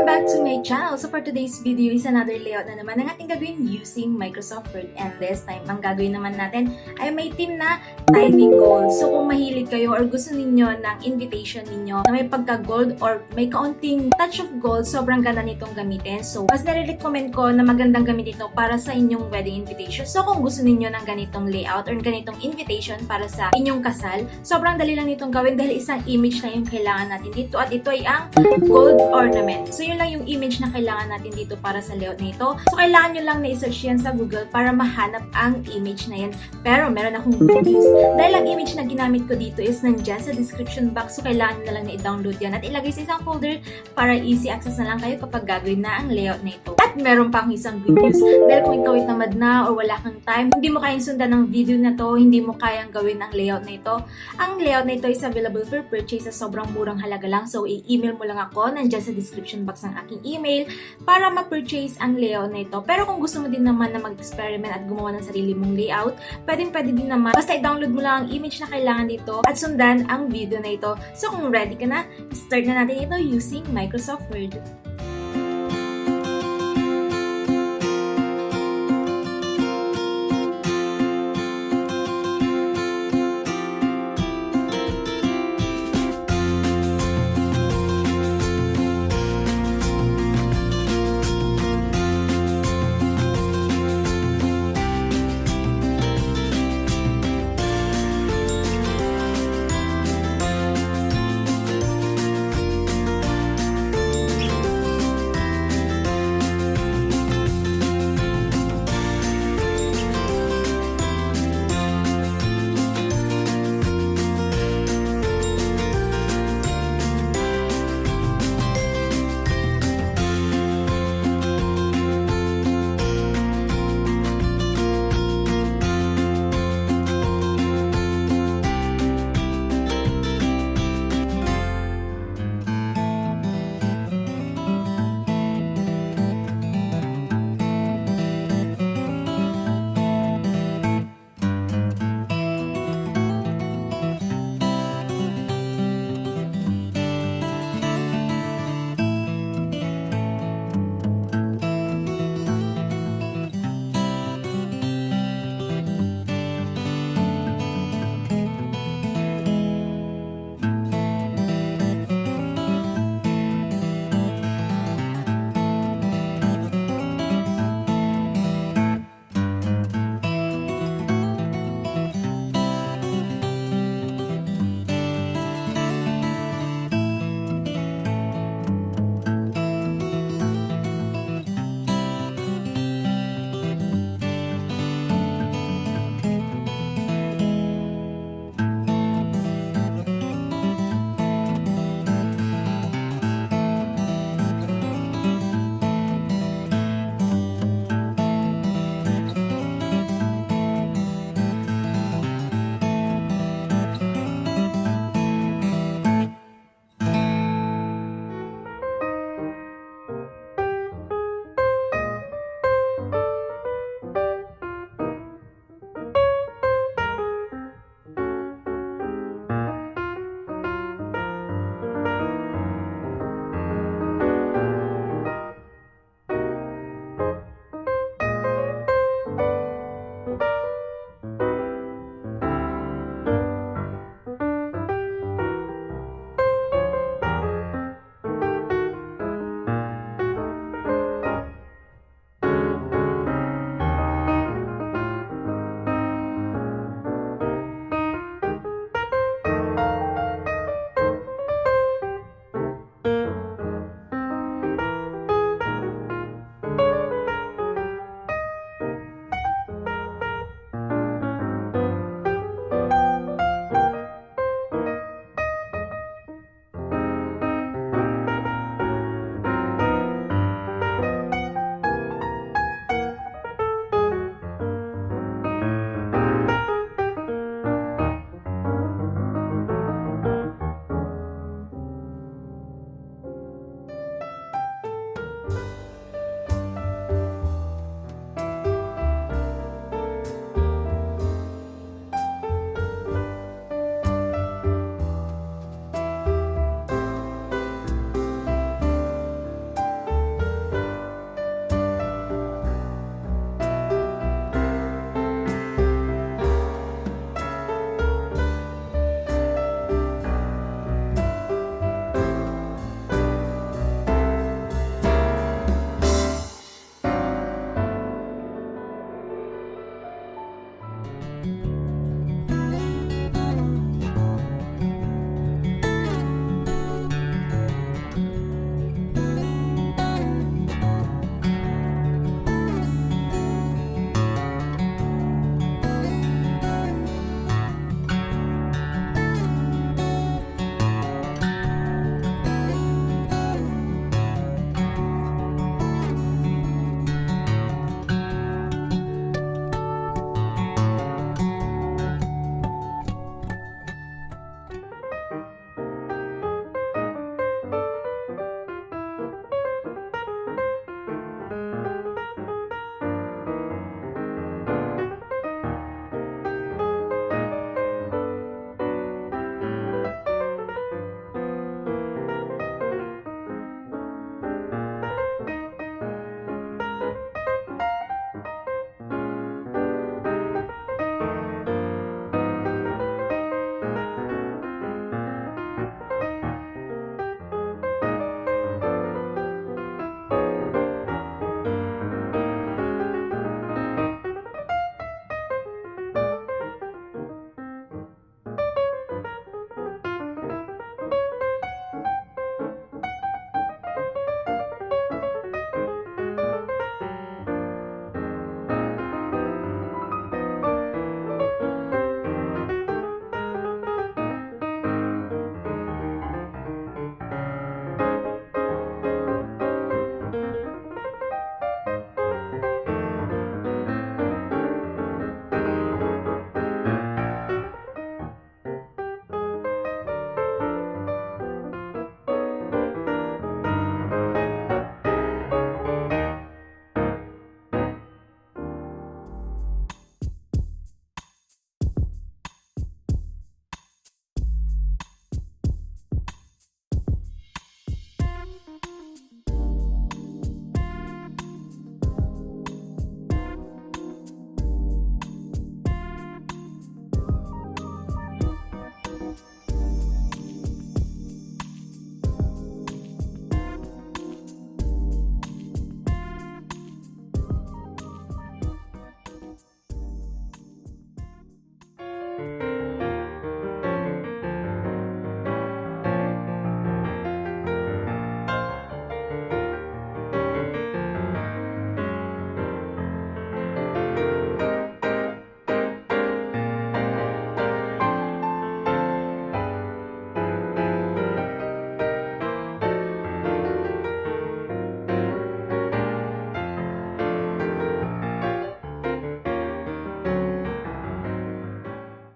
back to my channel. So for today's video is another layout na naman ang ating gagawin using Microsoft Word. And this time, ang gagawin naman natin ay may theme na tiny gold. So kung mahilig kayo or gusto ninyo ng invitation ninyo na may pagka-gold or may kaunting touch of gold, sobrang ganda nitong gamitin. So mas nare-recommend ko na magandang gamitin ito para sa inyong wedding invitation. So kung gusto ninyo ng ganitong layout or ganitong invitation para sa inyong kasal, sobrang dali lang nitong gawin dahil isang image lang yung kailangan natin dito at ito ay ang gold ornament. So yun lang yung image na kailangan natin dito para sa layout na ito. So kailangan nyo lang na i-search yan sa Google para mahanap ang image na yan. Pero meron akong good news. Dahil ang image na ginamit ko dito is nandyan sa description box. So kailangan nyo na lang na i-download yan at ilagay sa isang folder para easy access na lang kayo kapag gagawin na ang layout na ito. At meron pa akong isang good news. Dahil kung ikaw ay tamad na or wala kang time, hindi mo kayang sundan ng video na to, hindi mo kayang gawin ang layout na ito. Ang layout na ito is available for purchase sa sobrang murang halaga lang. So i-email mo lang ako nandyan sa description box ng aking email para ma-purchase ang layout na ito. Pero kung gusto mo din naman na mag-experiment at gumawa ng sarili mong layout, pwede din naman. Basta i-download mo lang ang image na kailangan dito at sundan ang video na ito. So kung ready ka na, start na natin ito using Microsoft Word.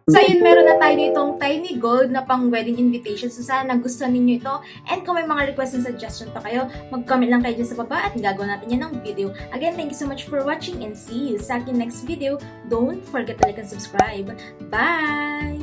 So, yun, meron na tayo nitong tiny gold na pang wedding invitation. So, sana nagustuhan ninyo ito. And kung may mga request and suggestion pa kayo, mag-comment lang kayo dyan sa baba at gagawin natin yan ng video. Again, thank you so much for watching and see you sa akin next video. Don't forget to like and subscribe. Bye!